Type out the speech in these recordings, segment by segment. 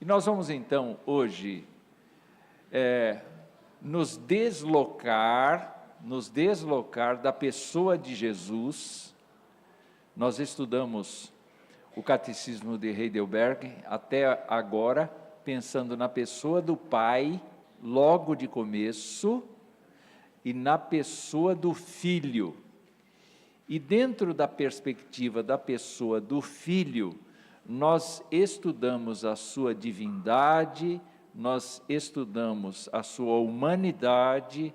E nós vamos então hoje nos deslocar da pessoa de Jesus. Nós estudamos o Catecismo de Heidelberg até agora, pensando na pessoa do Pai, logo de começo, e na pessoa do Filho. E dentro da perspectiva da pessoa do Filho, nós estudamos a sua divindade, nós estudamos a sua humanidade,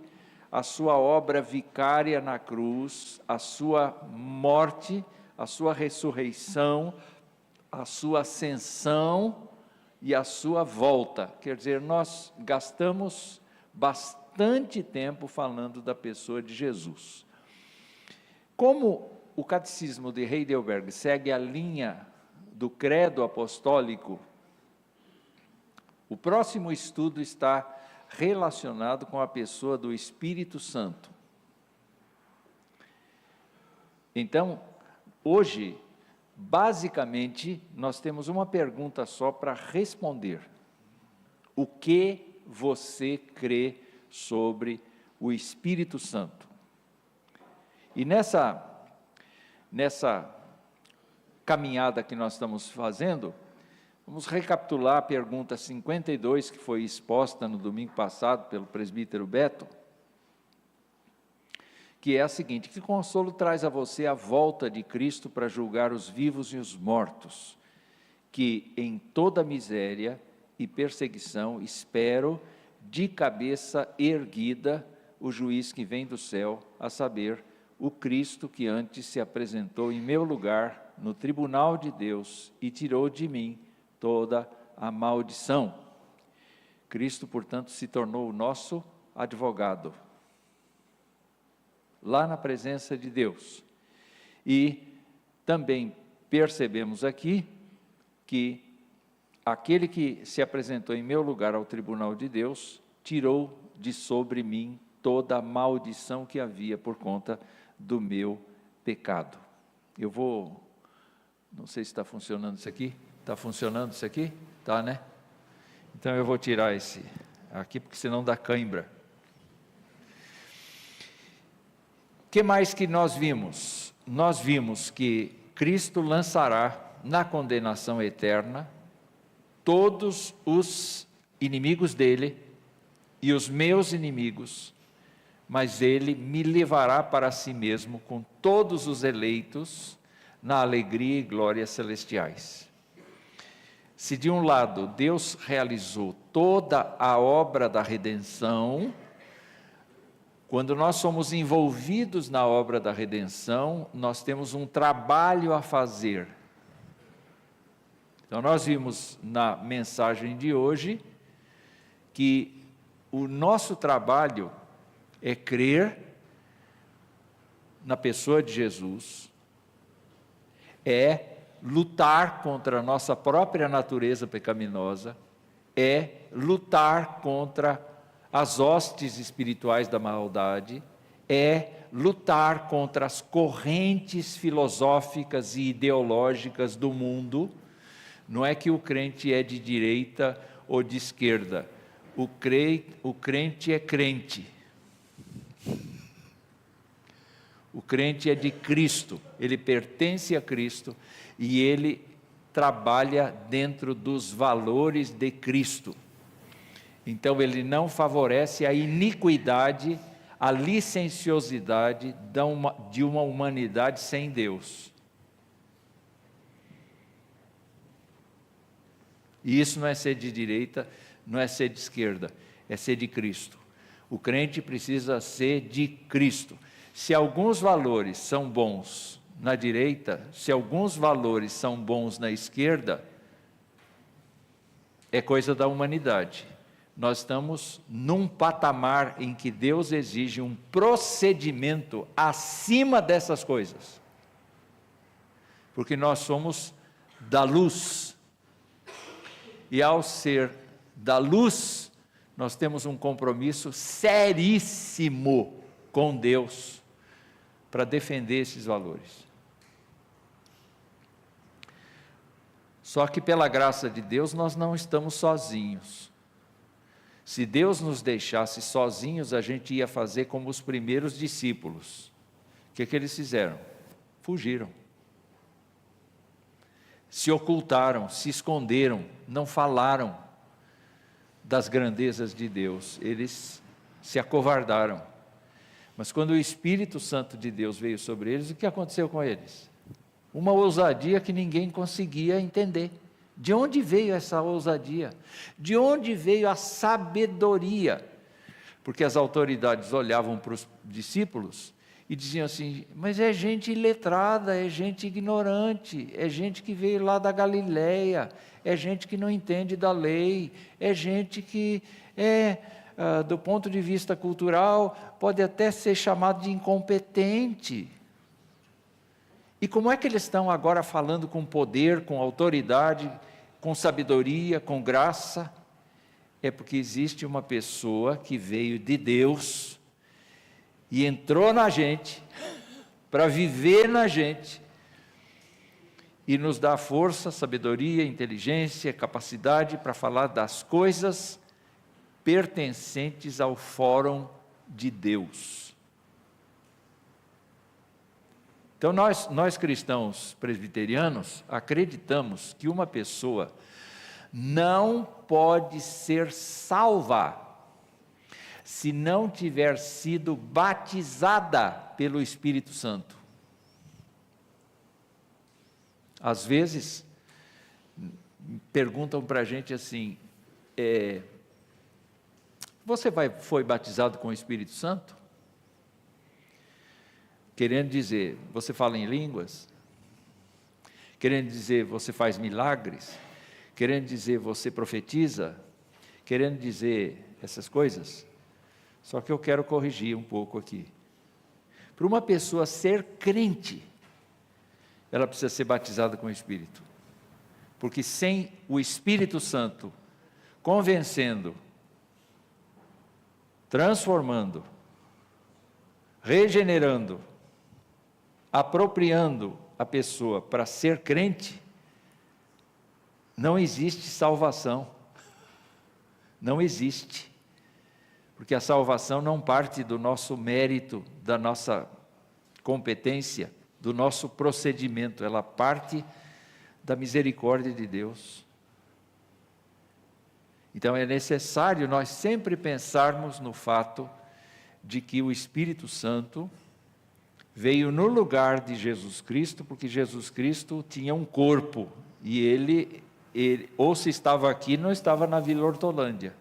a sua obra vicária na cruz, a sua morte, a sua ressurreição, a sua ascensão e a sua volta. Quer dizer, nós gastamos bastante tempo falando da pessoa de Jesus. Como o Catecismo de Heidelberg segue a linha do credo apostólico, o próximo estudo está relacionado com a pessoa do Espírito Santo. Então, hoje, basicamente, nós temos uma pergunta só para responder. O que você crê sobre o Espírito Santo? E nessa caminhada que nós estamos fazendo, vamos recapitular a pergunta 52, que foi exposta no domingo passado pelo presbítero Beto, que é a seguinte: que consolo traz a você a volta de Cristo para julgar os vivos e os mortos, que em toda miséria e perseguição espero, de cabeça erguida, o juiz que vem do céu, a saber, o Cristo que antes se apresentou em meu lugar no tribunal de Deus e tirou de mim toda a maldição. Cristo, portanto, se tornou o nosso advogado, lá na presença de Deus. E também percebemos aqui que aquele que se apresentou em meu lugar ao tribunal de Deus, tirou de sobre mim toda a maldição que havia por conta do meu pecado. Eu vou, não sei se está funcionando isso aqui. Está funcionando isso aqui? Está, né? Então eu vou tirar esse aqui, porque senão dá cãibra. O que mais que nós vimos? Nós vimos que Cristo lançará na condenação eterna todos os inimigos dele e os meus inimigos, mas ele me levará para si mesmo com todos os eleitos na alegria e glórias celestiais. Se de um lado Deus realizou toda a obra da redenção, quando nós somos envolvidos na obra da redenção, nós temos um trabalho a fazer. Então nós vimos na mensagem de hoje que o nosso trabalho é crer na pessoa de Jesus, é lutar contra a nossa própria natureza pecaminosa, é lutar contra as hostes espirituais da maldade, é lutar contra as correntes filosóficas e ideológicas do mundo. Não é que o crente é de direita ou de esquerda, o crente é crente. O crente é de Cristo, ele pertence a Cristo e ele trabalha dentro dos valores de Cristo. Então ele não favorece a iniquidade, a licenciosidade de uma humanidade sem Deus. E isso não é ser de direita, não é ser de esquerda, é ser de Cristo. O crente precisa ser de Cristo. Se alguns valores são bons na direita, se alguns valores são bons na esquerda, é coisa da humanidade. Nós estamos num patamar em que Deus exige um procedimento acima dessas coisas. Porque nós somos da luz. E ao ser da luz, nós temos um compromisso seríssimo com Deus para defender esses valores. Só que pela graça de Deus nós não estamos sozinhos. Se Deus nos deixasse sozinhos, a gente ia fazer como os primeiros discípulos. O que eles fizeram? Fugiram. Se ocultaram, se esconderam, não falaram das grandezas de Deus. Eles se acovardaram. Mas quando o Espírito Santo de Deus veio sobre eles, o que aconteceu com eles? Uma ousadia que ninguém conseguia entender. De onde veio essa ousadia? De onde veio a sabedoria? Porque as autoridades olhavam para os discípulos e diziam assim: mas é gente iletrada, é gente ignorante, é gente que veio lá da Galileia, é gente que não entende da lei, é gente que do ponto de vista cultural, pode até ser chamado de incompetente. E como é que eles estão agora falando com poder, com autoridade, com sabedoria, com graça? É porque existe uma pessoa que veio de Deus e entrou na gente, para viver na gente, e nos dá força, sabedoria, inteligência, capacidade para falar das coisas pertencentes ao fórum de Deus. Então nós cristãos presbiterianos acreditamos que uma pessoa não pode ser salva se não tiver sido batizada pelo Espírito Santo. Às vezes perguntam para a gente assim: você foi batizado com o Espírito Santo? Querendo dizer, você fala em línguas? Querendo dizer, você faz milagres? Querendo dizer, você profetiza? Querendo dizer essas coisas? Só que eu quero corrigir um pouco aqui. Para uma pessoa ser crente, ela precisa ser batizada com o Espírito. Porque sem o Espírito Santo convencendo, transformando, regenerando, apropriando a pessoa para ser crente, não existe salvação. Não existe. Porque a salvação não parte do nosso mérito, da nossa competência, do nosso procedimento, ela parte da misericórdia de Deus. Então é necessário nós sempre pensarmos no fato de que o Espírito Santo veio no lugar de Jesus Cristo, porque Jesus Cristo tinha um corpo, e ele ou se estava aqui, não estava na Vila Hortolândia.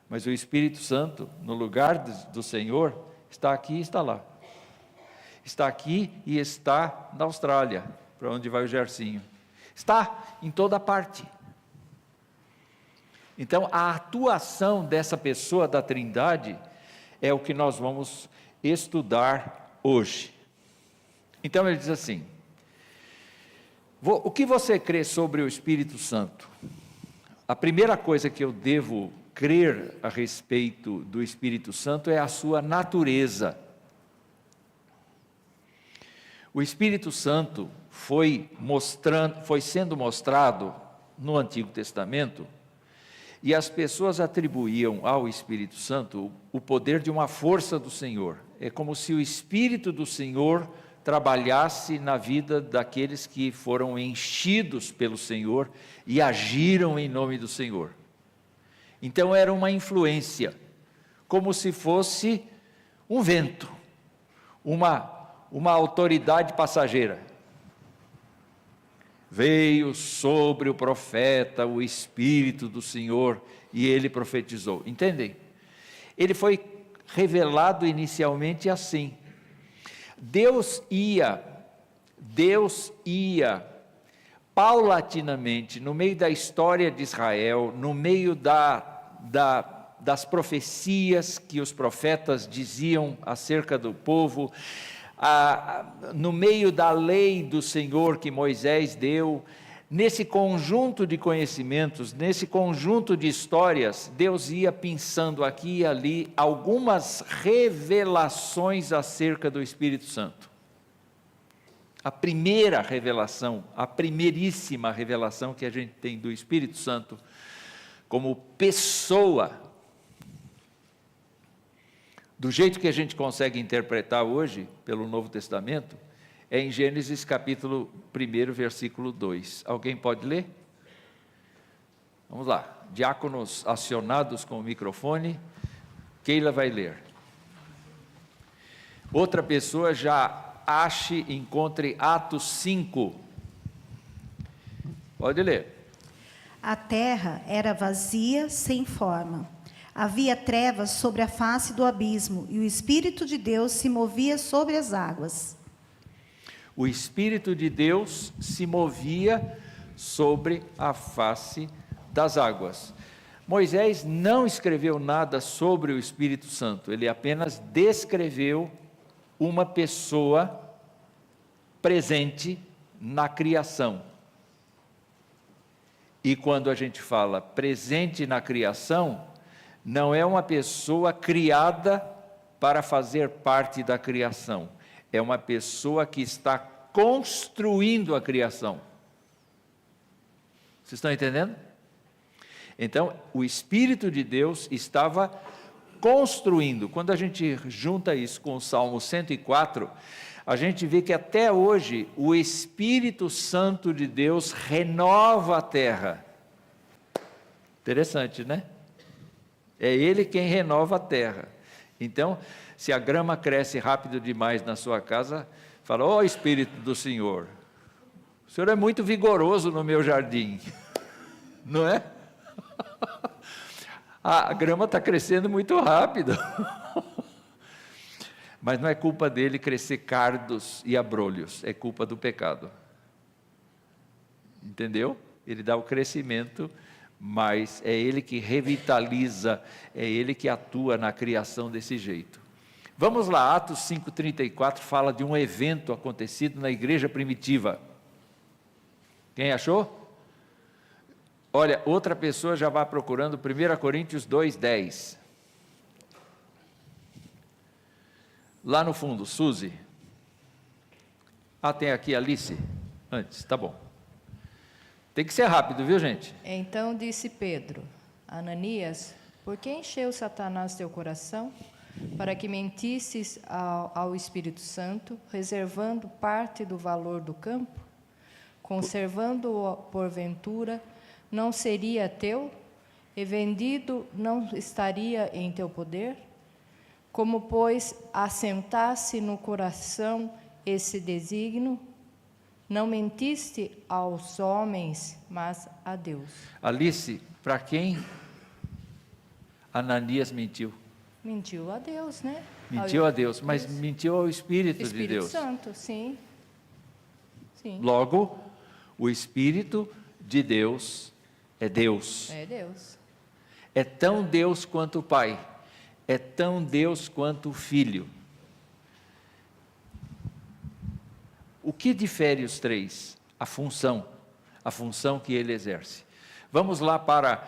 Mas o Espírito Santo, no lugar do Senhor, está aqui e está lá. Está aqui e está na Austrália, para onde vai o Gersinho. Está em toda parte. Então, a atuação dessa pessoa da Trindade é o que nós vamos estudar hoje. Então, ele diz assim: o que você crê sobre o Espírito Santo? A primeira coisa que eu devo crer a respeito do Espírito Santo é a sua natureza. O Espírito Santo foi sendo mostrado no Antigo Testamento, e as pessoas atribuíam ao Espírito Santo o poder de uma força do Senhor. É como se o Espírito do Senhor trabalhasse na vida daqueles que foram enchidos pelo Senhor e agiram em nome do Senhor. Então era uma influência, como se fosse um vento, uma autoridade passageira. Veio sobre o profeta o Espírito do Senhor e ele profetizou. Entendem? Ele foi revelado inicialmente assim. Deus ia paulatinamente, no meio da história de Israel, no meio das profecias que os profetas diziam acerca do povo, no meio da lei do Senhor que Moisés deu, nesse conjunto de conhecimentos, nesse conjunto de histórias, Deus ia pensando aqui e ali algumas revelações acerca do Espírito Santo. A primeira revelação, a primeiríssima revelação que a gente tem do Espírito Santo como pessoa, do jeito que a gente consegue interpretar hoje, pelo Novo Testamento, é em Gênesis capítulo 1, versículo 2. Alguém pode ler? Vamos lá. Diáconos acionados com o microfone. Keila vai ler. Outra pessoa já encontre Atos 5. Pode ler. A terra era vazia, sem forma. Havia trevas sobre a face do abismo, e o Espírito de Deus se movia sobre as águas. O Espírito de Deus se movia sobre a face das águas. Moisés não escreveu nada sobre o Espírito Santo, ele apenas descreveu uma pessoa presente na criação. E quando a gente fala presente na criação, não é uma pessoa criada para fazer parte da criação, é uma pessoa que está construindo a criação. Vocês estão entendendo? Então, o Espírito de Deus estava construindo. Quando a gente junta isso com o Salmo 104, a gente vê que até hoje o Espírito Santo de Deus renova a terra. Interessante, né? É Ele quem renova a terra. Então, se a grama cresce rápido demais na sua casa, fala: ó Espírito do Senhor, o Senhor é muito vigoroso no meu jardim, não é? A grama está crescendo muito rápido. Mas não é culpa dele crescer cardos e abrolhos, é culpa do pecado. Entendeu? Ele dá o crescimento, mas é ele que revitaliza, é ele que atua na criação desse jeito. Vamos lá, Atos 5,34 fala de um evento acontecido na igreja primitiva. Quem achou? Olha, outra pessoa já vai procurando 1 Coríntios 2,10. Lá no fundo, Suzy. Ah, tem aqui Alice. Antes, tá bom. Tem que ser rápido, viu, gente? Então disse Pedro: Ananias, por que encheu Satanás teu coração, para que mentisses ao Espírito Santo, reservando parte do valor do campo? Conservando-o porventura, não seria teu? E vendido, não estaria em teu poder? Como, pois, assentasse no coração esse desígnio, não mentiste aos homens, mas a Deus. Alice, para quem Ananias mentiu? Mentiu a Deus, né? Mentiu a Deus, mas mentiu ao Espírito de Deus. Espírito Santo, sim. Sim. Logo, o Espírito de Deus é Deus. É Deus. É tão Deus quanto o Pai. É tão Deus quanto o Filho. O que difere os três? A função que ele exerce. Vamos lá para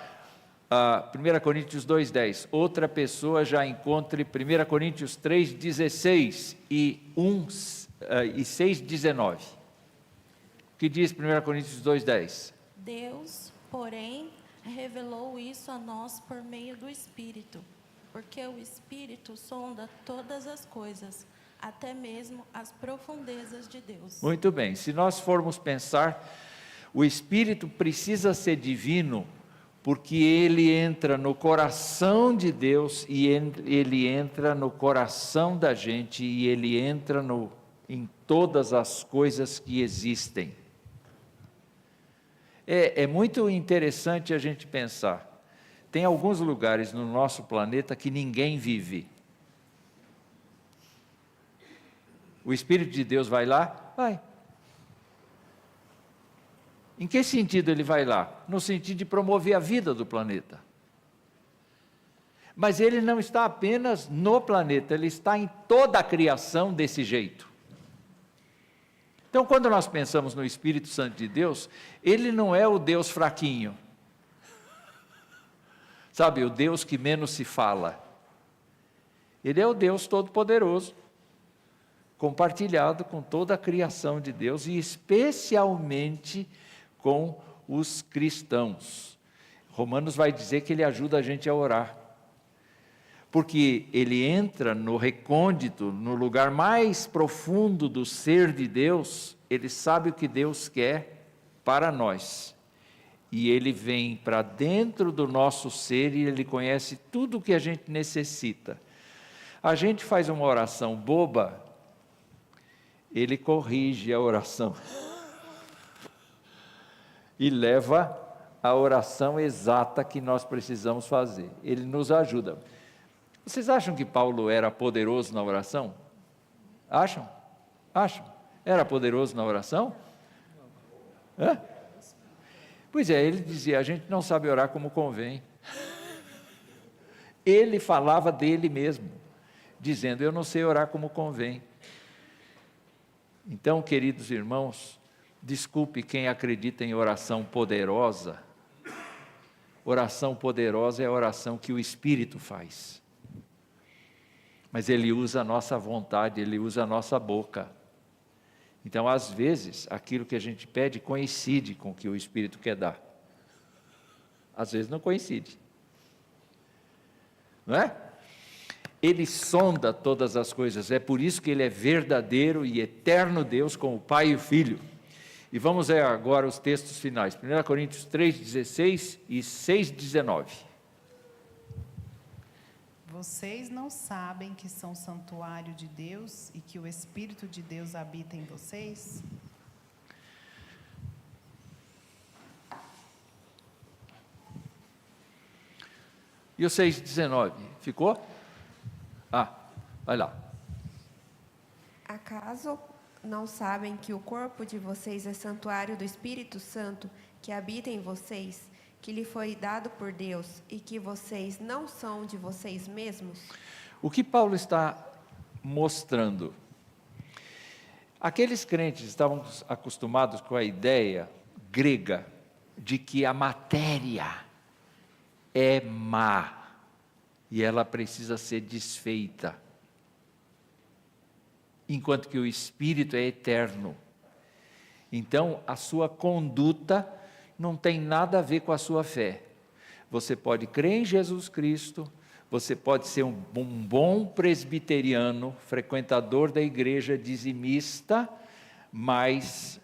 1 Coríntios 2,10. Outra pessoa já encontre 1 Coríntios 3,16 e 6,19. O que diz 1 Coríntios 2,10? Deus, porém, revelou isso a nós por meio do Espírito, porque o Espírito sonda todas as coisas, até mesmo as profundezas de Deus. Muito bem, se nós formos pensar, o Espírito precisa ser divino, porque ele entra no coração de Deus, e ele entra no coração da gente, e ele entra em todas as coisas que existem. É muito interessante a gente pensar. Tem alguns lugares no nosso planeta que ninguém vive. O Espírito de Deus vai lá? Vai. Em que sentido ele vai lá? No sentido de promover a vida do planeta. Mas ele não está apenas no planeta, ele está em toda a criação desse jeito. Então, quando nós pensamos no Espírito Santo de Deus, ele não é o Deus fraquinho. Sabe, o Deus que menos se fala. Ele é o Deus todo-poderoso, compartilhado com toda a criação de Deus e especialmente com os cristãos. Romanos vai dizer que ele ajuda a gente a orar, porque ele entra no recôndito, no lugar mais profundo do ser de Deus, ele sabe o que Deus quer para nós. E ele vem para dentro do nosso ser e ele conhece tudo o que a gente necessita. A gente faz uma oração boba, ele corrige a oração e leva a oração exata que nós precisamos fazer. Ele nos ajuda. Vocês acham que Paulo era poderoso na oração? Acham? Acham? Era poderoso na oração? Hã? Pois é, ele dizia, a gente não sabe orar como convém. Ele falava dele mesmo, dizendo, eu não sei orar como convém. Então, queridos irmãos, desculpe quem acredita em oração poderosa. Oração poderosa é a oração que o Espírito faz. Mas ele usa a nossa vontade, ele usa a nossa boca. Então, às vezes, aquilo que a gente pede coincide com o que o Espírito quer dar. Às vezes não coincide. Não é? Ele sonda todas as coisas, é por isso que ele é verdadeiro e eterno Deus com o Pai e o Filho. E vamos ver agora os textos finais. 1 Coríntios 3,16 e 6,19. Vocês não sabem que são santuário de Deus e que o Espírito de Deus habita em vocês? E o 6,19, ficou? Vai lá. Acaso não sabem que o corpo de vocês é santuário do Espírito Santo que habita em vocês, que lhe foi dado por Deus e que vocês não são de vocês mesmos? O que Paulo está mostrando? Aqueles crentes estavam acostumados com a ideia grega de que a matéria é má e ela precisa ser desfeita, enquanto que o Espírito é eterno. Então, a sua conduta não tem nada a ver com a sua fé. Você pode crer em Jesus Cristo, você pode ser um bom presbiteriano, frequentador da igreja, dizimista, mas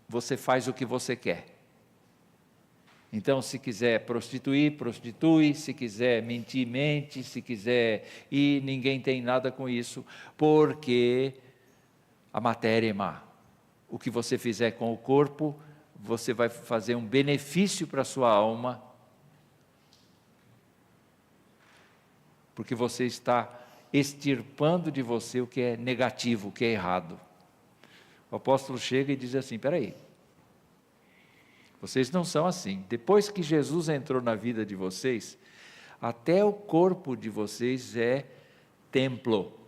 você faz o que você quer. Então, se quiser prostituir, prostitui, se quiser mentir, mente, se quiser... E ninguém tem nada com isso, porque a matéria é má. O que você fizer com o corpo, você vai fazer um benefício para a sua alma, porque você está extirpando de você o que é negativo, o que é errado. O apóstolo chega e diz assim, espera aí, vocês não são assim. Depois que Jesus entrou na vida de vocês, até o corpo de vocês é templo.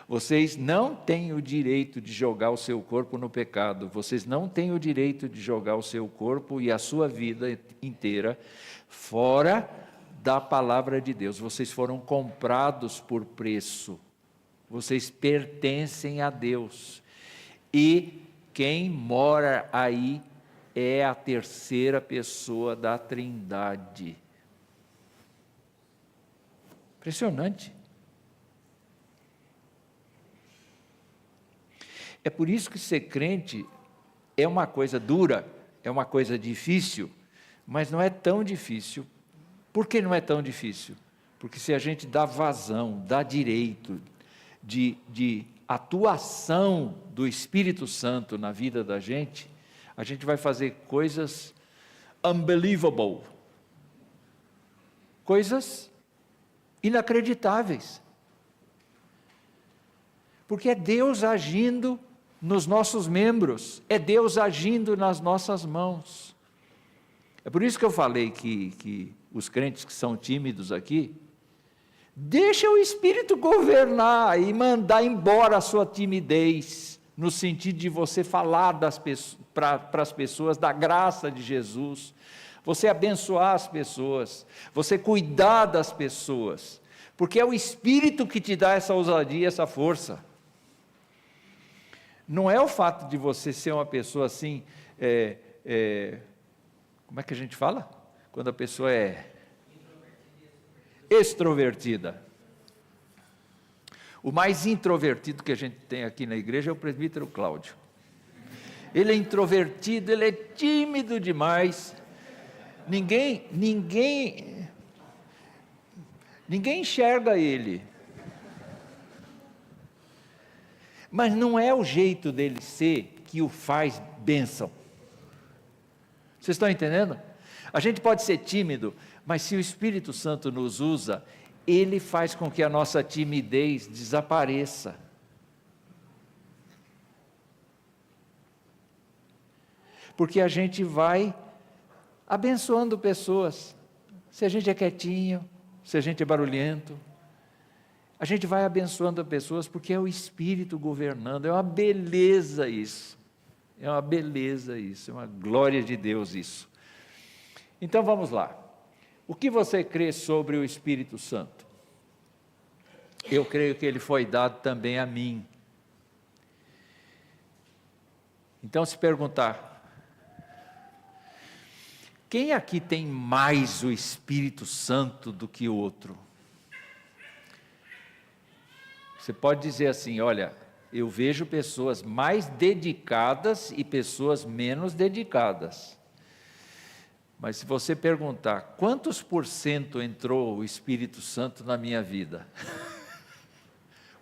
Vocês não têm o direito de jogar o seu corpo no pecado, vocês não têm o direito de jogar o seu corpo e a sua vida inteira fora da palavra de Deus. Vocês foram comprados por preço, vocês pertencem a Deus, e quem mora aí é a terceira pessoa da Trindade. Impressionante. É por isso que ser crente é uma coisa dura, é uma coisa difícil, mas não é tão difícil. Por que não é tão difícil? Porque se a gente dá vazão, dá direito de atuação do Espírito Santo na vida da gente, a gente vai fazer coisas unbelievable, coisas inacreditáveis. Porque é Deus agindo nos nossos membros, é Deus agindo nas nossas mãos. É por isso que eu falei que os crentes que são tímidos aqui, deixa o Espírito governar e mandar embora a sua timidez, no sentido de você falar para as pessoas da graça de Jesus, você abençoar as pessoas, você cuidar das pessoas, porque é o Espírito que te dá essa ousadia, essa força. Não é o fato de você ser uma pessoa assim, como é que a gente fala? Quando a pessoa é extrovertida. O mais introvertido que a gente tem aqui na igreja é o presbítero Cláudio. Ele é introvertido, ele é tímido demais. Ninguém enxerga ele. Mas não é o jeito dele ser que o faz bênção. Vocês estão entendendo? A gente pode ser tímido, mas se o Espírito Santo nos usa, ele faz com que a nossa timidez desapareça. Porque a gente vai abençoando pessoas. Se a gente é quietinho, se a gente é barulhento, a gente vai abençoando pessoas porque é o Espírito governando. É uma beleza isso. É uma beleza isso, é uma glória de Deus isso. Então vamos lá. O que você crê sobre o Espírito Santo? Eu creio que ele foi dado também a mim. Então se perguntar, quem aqui tem mais o Espírito Santo do que o outro? Você pode dizer assim, olha, eu vejo pessoas mais dedicadas e pessoas menos dedicadas. Mas se você perguntar, quantos por cento entrou o Espírito Santo na minha vida?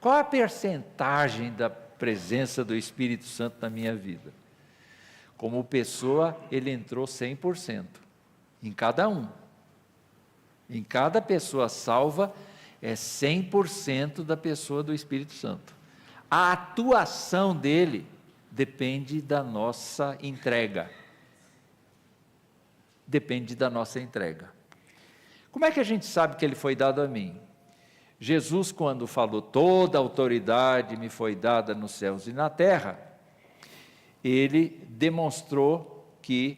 Qual a percentagem da presença do Espírito Santo na minha vida? Como pessoa, ele entrou 100%, em cada um. Em cada pessoa salva, é 100% da pessoa do Espírito Santo. A atuação dele depende da nossa entrega. Depende da nossa entrega. Como é que a gente sabe que ele foi dado a mim? Jesus, quando falou, toda a autoridade me foi dada nos céus e na terra, ele demonstrou que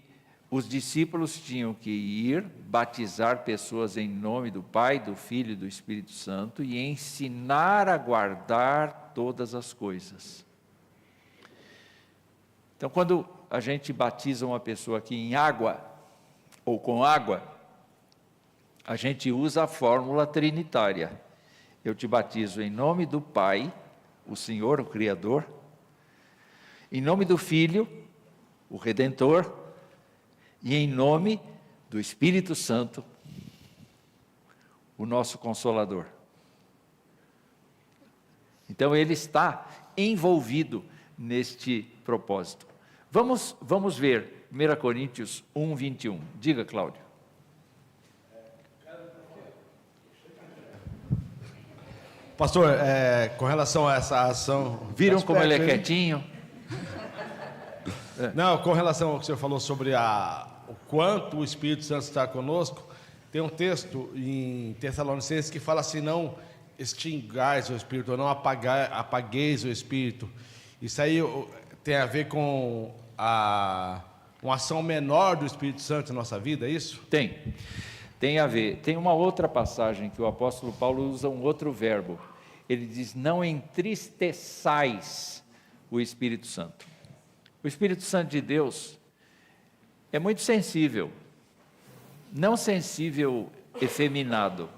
os discípulos tinham que ir batizar pessoas em nome do Pai, do Filho e do Espírito Santo e ensinar a guardar todas as coisas. Então, quando a gente batiza uma pessoa aqui em água, ou com água, a gente usa a fórmula trinitária. Eu te batizo em nome do Pai, o Senhor, o Criador, em nome do Filho, o Redentor, e em nome do Espírito Santo, o nosso Consolador. Então ele está envolvido neste propósito. Vamos ver 1 Coríntios 1, 21. Diga, Cláudio. Pastor, com relação a essa ação... Viram como ele é quietinho? Não, com relação ao que o senhor falou sobre o quanto o Espírito Santo está conosco, tem um texto em Tessalonicenses que fala assim, não extingais o Espírito, ou não apagueis o Espírito. Isso aí tem a ver com uma ação menor do Espírito Santo na nossa vida, é isso? Tem a ver. Tem uma outra passagem que o apóstolo Paulo usa um outro verbo. Ele diz, não entristeçais o Espírito Santo. O Espírito Santo de Deus é muito sensível, não sensível efeminado.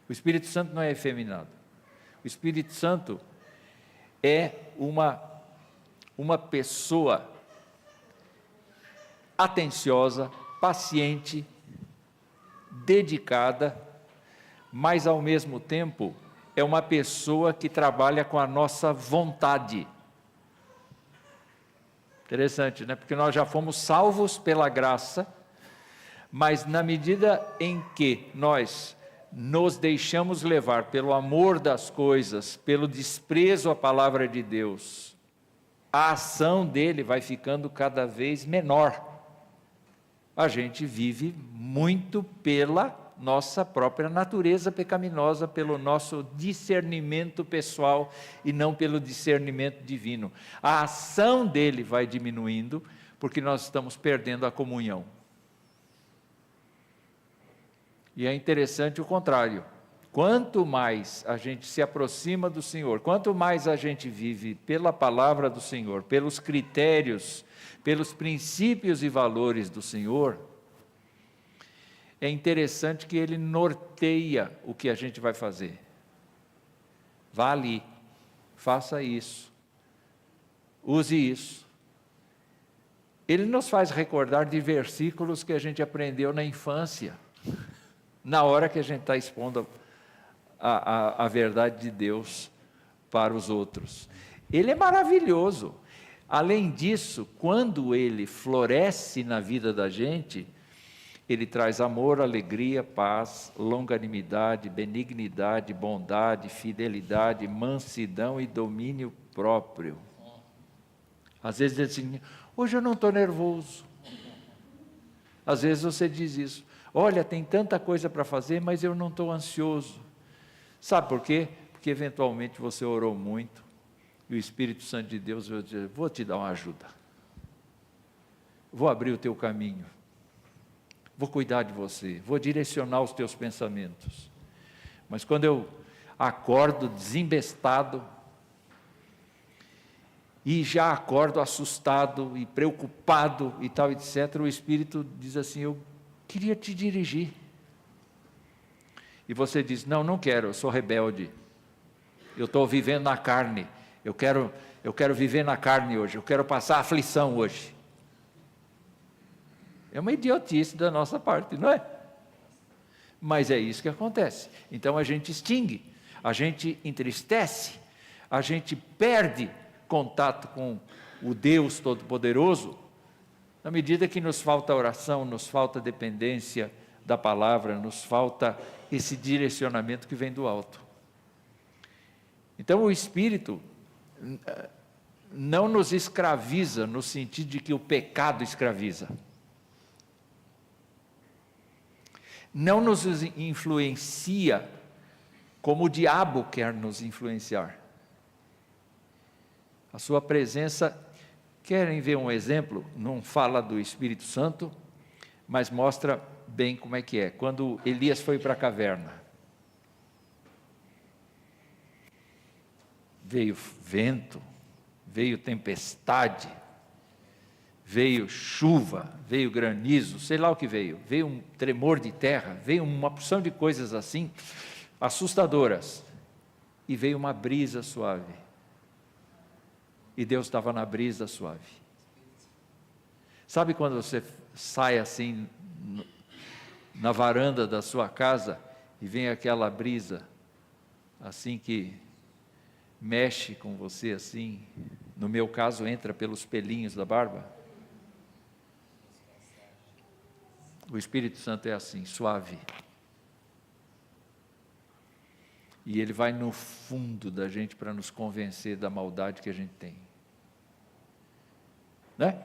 O Espírito Santo não é efeminado. O Espírito Santo é uma pessoa atenciosa, paciente, dedicada, mas ao mesmo tempo é uma pessoa que trabalha com a nossa vontade. Interessante, né? Porque nós já fomos salvos pela graça, mas na medida em que nós nos deixamos levar pelo amor das coisas, pelo desprezo à palavra de Deus, a ação dele vai ficando cada vez menor. A gente vive muito pela nossa própria natureza pecaminosa, pelo nosso discernimento pessoal e não pelo discernimento divino. A ação dele vai diminuindo, porque nós estamos perdendo a comunhão. E é interessante o contrário. Quanto mais a gente se aproxima do Senhor, quanto mais a gente vive pela palavra do Senhor, pelos critérios, pelos princípios e valores do Senhor, é interessante que Ele norteia o que a gente vai fazer. Vá ali, faça isso, use isso. Ele nos faz recordar de versículos que a gente aprendeu na infância, na hora que a gente está expondo a verdade de Deus para os outros. Ele é maravilhoso. Além disso, quando ele floresce na vida da gente, ele traz amor, alegria, paz, longanimidade, benignidade, bondade, fidelidade, mansidão e domínio próprio. Às vezes diz assim, hoje eu não estou nervoso. Às vezes você diz isso, olha, tem tanta coisa para fazer, mas eu não estou ansioso. Sabe por quê? Porque eventualmente você orou muito, e o Espírito Santo de Deus vai dizer, vou te dar uma ajuda. Vou abrir o teu caminho. Vou cuidar de você, vou direcionar os teus pensamentos. Mas quando eu acordo desembestado, e já acordo assustado e preocupado e tal, etc., o Espírito diz assim, eu queria te dirigir. E você diz, não quero, eu sou rebelde. Eu estou vivendo na carne, eu quero viver na carne hoje, eu quero passar aflição hoje. É uma idiotice da nossa parte, não é? Mas é isso que acontece. Então a gente extingue, a gente entristece, a gente perde contato com o Deus Todo-Poderoso, na medida que nos falta oração, nos falta dependência da palavra, nos falta esse direcionamento que vem do alto. Então o Espírito não nos escraviza no sentido de que o pecado escraviza. Não nos influencia como o diabo quer nos influenciar. A sua presença, querem ver um exemplo? Não fala do Espírito Santo, mas mostra bem como é que é. Quando Elias foi para a caverna, veio vento, veio tempestade, veio chuva, veio granizo, sei lá o que veio um tremor de terra, veio uma porção de coisas assim, assustadoras, e veio uma brisa suave, e Deus estava na brisa suave. Sabe quando você sai assim, na varanda da sua casa, e vem aquela brisa, assim que mexe com você assim, no meu caso entra pelos pelinhos da barba? O Espírito Santo é assim, suave. E ele vai no fundo da gente para nos convencer da maldade que a gente tem. Né?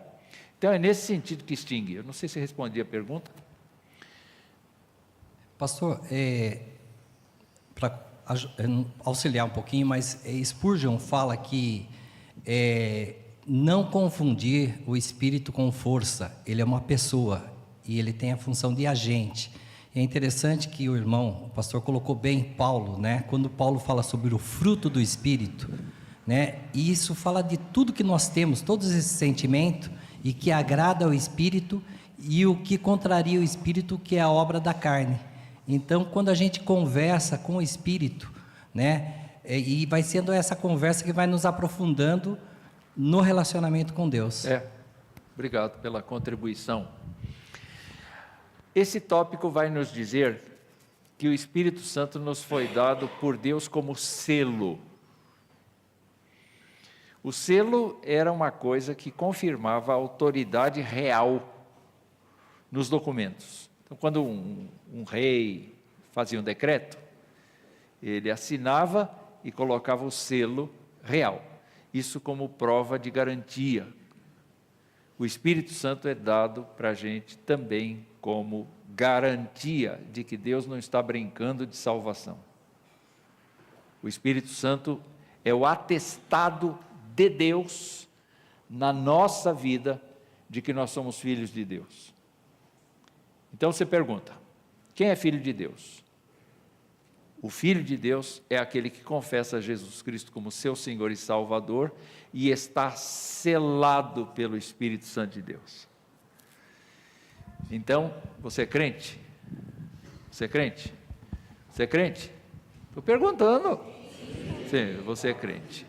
Então é nesse sentido que extingue. Eu não sei se respondi a pergunta. Pastor, para auxiliar um pouquinho, mas Spurgeon fala que não confundir o Espírito com força. Ele é uma pessoa e ele tem a função de agente. É interessante que o pastor colocou bem Paulo, né? Quando Paulo fala sobre o fruto do Espírito, né? E isso fala de tudo que nós temos, todos esses sentimentos, e que agrada ao Espírito, e o que contraria o Espírito, que é a obra da carne. Então, quando a gente conversa com o Espírito, né? E vai sendo essa conversa que vai nos aprofundando no relacionamento com Deus. Obrigado pela contribuição. Esse tópico vai nos dizer que o Espírito Santo nos foi dado por Deus como selo. O selo era uma coisa que confirmava a autoridade real nos documentos. Então, quando um rei fazia um decreto, ele assinava e colocava o selo real. Isso como prova de garantia. O Espírito Santo é dado para a gente também como garantia de que Deus não está brincando de salvação. O Espírito Santo é o atestado de Deus na nossa vida de que nós somos filhos de Deus. Então você pergunta, quem é filho de Deus? O filho de Deus é aquele que confessa Jesus Cristo como seu Senhor e Salvador e está selado pelo Espírito Santo de Deus. Então, você é crente? Você é crente? Você é crente? Estou perguntando. Sim, você é crente.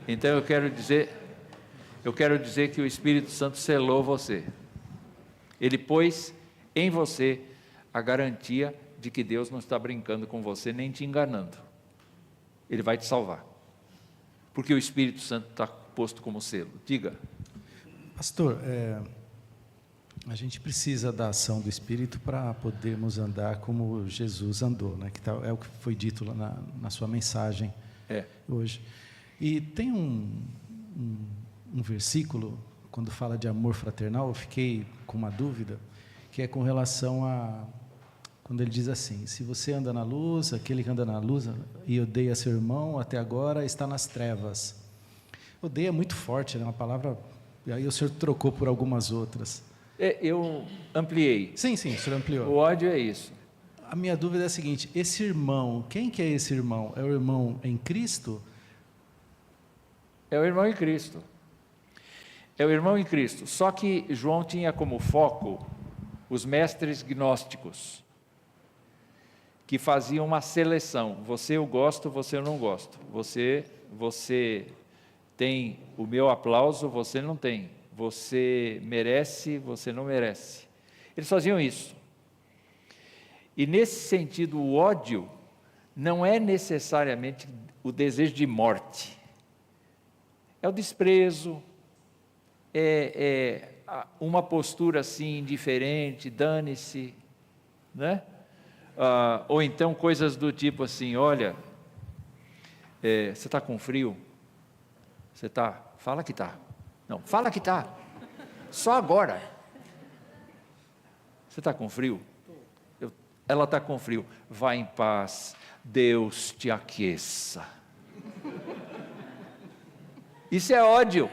Então eu quero dizer que o Espírito Santo selou você. Ele pôs em você a garantia de que Deus não está brincando com você, nem te enganando. Ele vai te salvar. Porque o Espírito Santo está posto como selo. Diga. Pastor, a gente precisa da ação do Espírito para podermos andar como Jesus andou, né? É o que foi dito lá na sua mensagem hoje. E tem um versículo, quando fala de amor fraternal, eu fiquei com uma dúvida, que é com relação a, quando ele diz assim, se você anda na luz, aquele que anda na luz e odeia seu irmão, até agora está nas trevas. Odeia é muito forte, né? Uma palavra, e aí o senhor trocou por algumas outras. Eu ampliei. Sim, o senhor ampliou. O ódio é isso. A minha dúvida é a seguinte, esse irmão, quem que é esse irmão? É o irmão em Cristo? É o irmão em Cristo. É o irmão em Cristo. Só que João tinha como foco os mestres gnósticos, que faziam uma seleção. Você eu gosto, você eu não gosto. Você tem o meu aplauso, você não tem. Você merece, você não merece. Eles faziam isso. E nesse sentido, o ódio não é necessariamente o desejo de morte. É o desprezo, uma postura assim indiferente, dane-se, né? Ou então coisas do tipo assim, olha, você está com frio? Você está? Fala que está. Não, fala que está. Só agora. Você está com frio? Ela está com frio. Vá em paz, Deus te aqueça. Isso é ódio.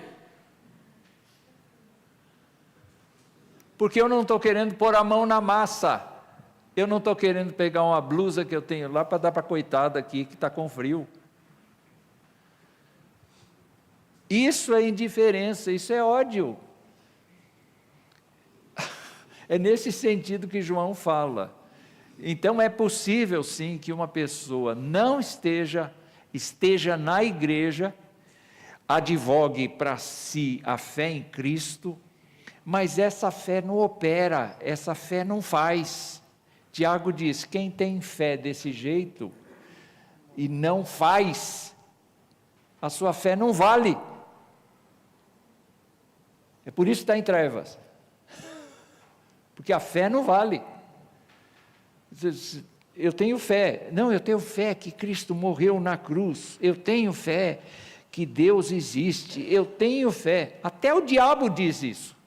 Porque eu não estou querendo pôr a mão na massa. Eu não estou querendo pegar uma blusa que eu tenho lá para dar para a coitada aqui que está com frio. Isso é indiferença, isso é ódio. É nesse sentido que João fala. Então é possível sim que uma pessoa não esteja na igreja, advogue para si a fé em Cristo, mas essa fé não opera, essa fé não faz. Tiago diz, quem tem fé desse jeito e não faz, a sua fé não vale. É por isso que está em trevas. Porque a fé não vale. Eu tenho fé. Não, eu tenho fé que Cristo morreu na cruz. Eu tenho fé que Deus existe. Eu tenho fé. Até o diabo diz isso.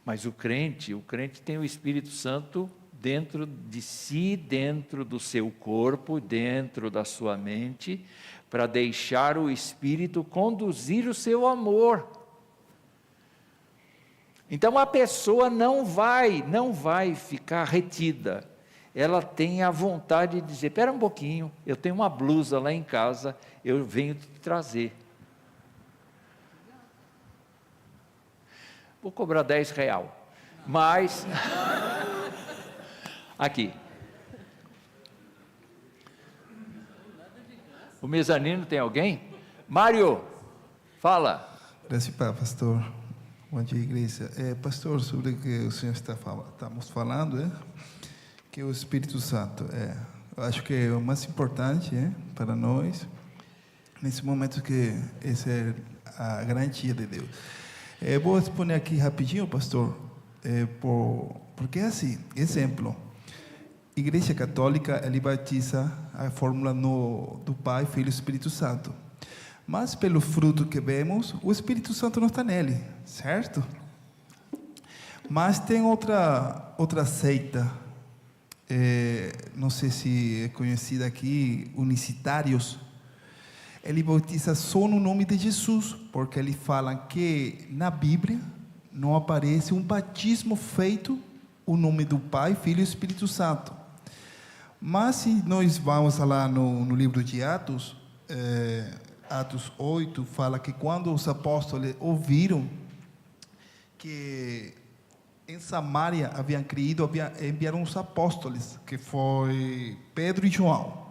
Mas o crente tem o Espírito Santo dentro de si, dentro do seu corpo, dentro da sua mente, para deixar o Espírito conduzir o seu amor. Então a pessoa não vai ficar retida. Ela tem a vontade de dizer, espera um pouquinho, eu tenho uma blusa lá em casa, eu venho te trazer. Vou cobrar R$10, mas aqui. O mezanino tem alguém? Mário, fala. Graças a Deus, pastor. Bom dia, igreja. Pastor, sobre o que o senhor estamos falando, que o Espírito Santo eu acho que é o mais importante para nós, nesse momento que essa é a garantia de Deus. Vou exponer aqui rapidinho, pastor, porque é assim, exemplo, Igreja Católica, ele batiza a fórmula do Pai, Filho e Espírito Santo. Mas pelo fruto que vemos, o Espírito Santo não está nele, certo? Mas tem outra seita, não sei se é conhecida aqui, unicitários. ele bautiza só no nome de Jesus, porque ele fala que na Bíblia não aparece um batismo feito o nome do Pai, Filho e Espírito Santo. Mas se nós vamos lá no livro de Atos, Atos 8, fala que quando os apóstolos ouviram que em Samaria haviam criado, enviaram os apóstolos, que foi Pedro e João.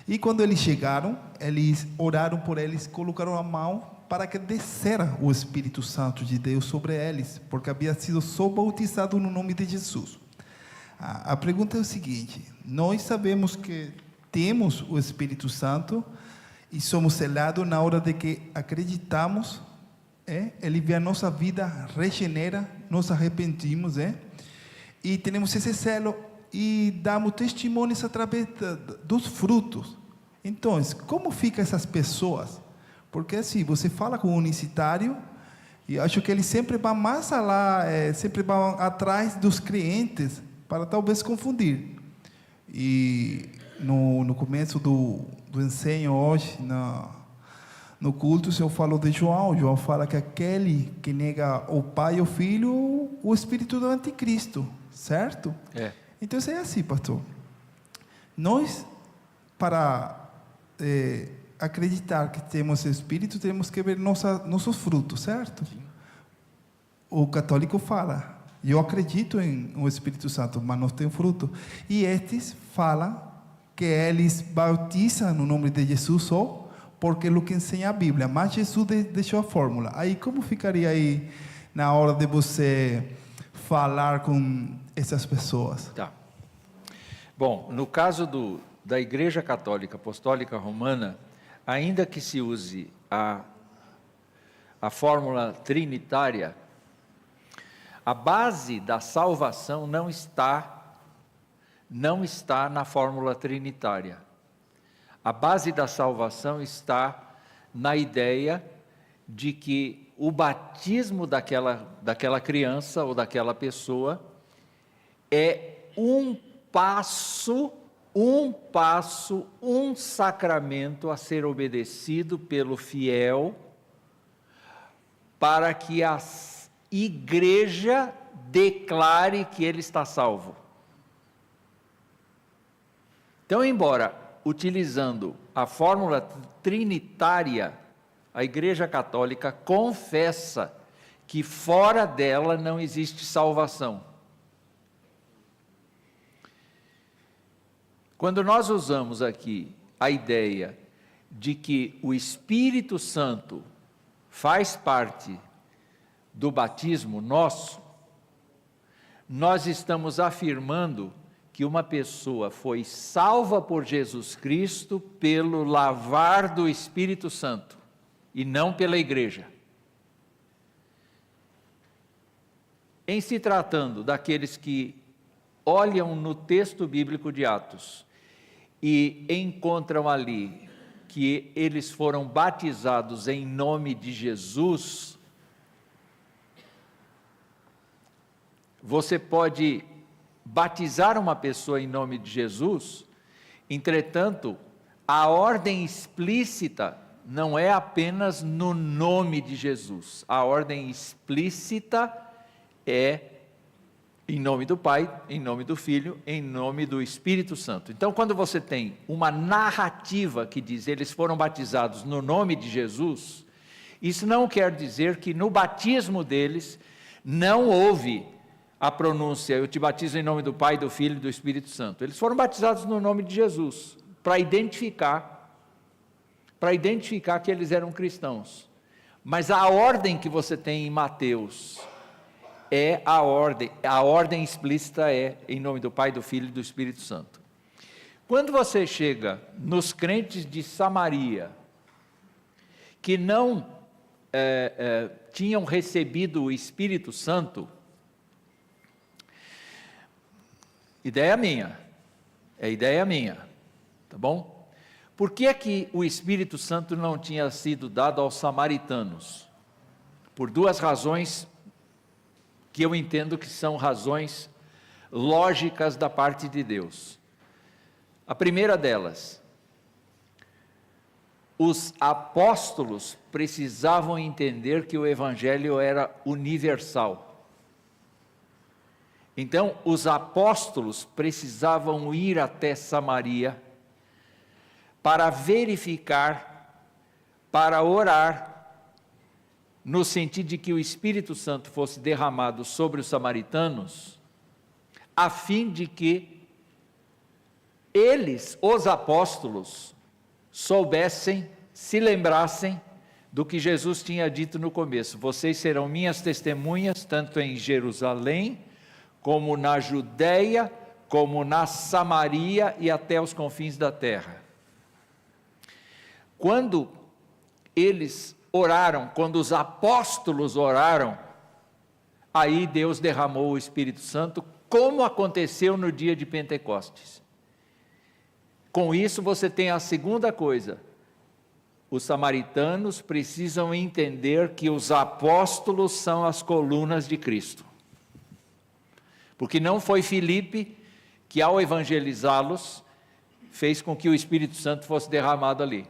E quando eles chegaram, eles oraram por eles, colocaram a mão para que descera o Espírito Santo de Deus sobre eles, porque havia sido só bautizado no nome de Jesus. A pergunta é o seguinte: nós sabemos que temos o Espírito Santo e somos selados na hora de que acreditamos, ele vê a nossa vida, regenera, nos arrependimos, e temos esse selo e damos testemunhos através dos frutos. Então, como ficam essas pessoas? Porque assim, você fala com o unicisitário e acho que ele sempre vai mais lá, sempre vai atrás dos clientes para talvez confundir. E no começo do ensino hoje, no culto, o Senhor falou de João. João fala que aquele que nega o Pai e o Filho, o Espírito do Anticristo, certo? Então, é assim, pastor. Nós, para acreditar que temos Espírito, temos que ver nossos frutos, certo? Sim. O católico fala: eu acredito em o Espírito Santo, mas não tenho fruto. E estes falam que eles bautizam no nome de Jesus só porque é o que ensina a Bíblia, mas Jesus deixou a fórmula. Aí, como ficaria aí na hora de você falar com essas pessoas? Tá. Bom, no caso da Igreja Católica Apostólica Romana, ainda que se use a fórmula trinitária, a base da salvação não está na fórmula trinitária. A base da salvação está na ideia de que o batismo daquela criança ou daquela pessoa é um sacramento a ser obedecido pelo fiel para que a igreja declare que ele está salvo. Então, embora utilizando a fórmula trinitária, a Igreja Católica confessa que fora dela não existe salvação. Quando nós usamos aqui a ideia de que o Espírito Santo faz parte do batismo nosso, nós estamos afirmando que uma pessoa foi salva por Jesus Cristo pelo lavar do Espírito Santo e não pela igreja. Em se tratando daqueles que olham no texto bíblico de Atos e encontram ali que eles foram batizados em nome de Jesus, você pode batizar uma pessoa em nome de Jesus, entretanto, a ordem explícita não é apenas no nome de Jesus, a ordem explícita é em nome do Pai, em nome do Filho, em nome do Espírito Santo. Então, quando você tem uma narrativa que diz eles foram batizados no nome de Jesus, isso não quer dizer que no batismo deles não houve a pronúncia: eu te batizo em nome do Pai, do Filho e do Espírito Santo. Eles foram batizados no nome de Jesus, para identificar que eles eram cristãos. Mas a ordem que você tem em Mateus é a ordem explícita é em nome do Pai, do Filho e do Espírito Santo. Quando você chega nos crentes de Samaria, que não tinham recebido o Espírito Santo, ideia minha, tá bom? Por que é que o Espírito Santo não tinha sido dado aos samaritanos? Por duas razões que eu entendo que são razões lógicas da parte de Deus. A primeira delas, os apóstolos precisavam entender que o evangelho era universal. Então, os apóstolos precisavam ir até Samaria para verificar, para orar, no sentido de que o Espírito Santo fosse derramado sobre os samaritanos, a fim de que eles, os apóstolos, soubessem, se lembrassem do que Jesus tinha dito no começo: vocês serão minhas testemunhas, tanto em Jerusalém, como na Judéia, como na Samaria e até os confins da terra. Quando eles oraram, quando os apóstolos oraram, aí Deus derramou o Espírito Santo, como aconteceu no dia de Pentecostes. Com isso você tem a segunda coisa: os samaritanos precisam entender que os apóstolos são as colunas de Cristo. Porque não foi Filipe que, ao evangelizá-los, fez com que o Espírito Santo fosse derramado ali.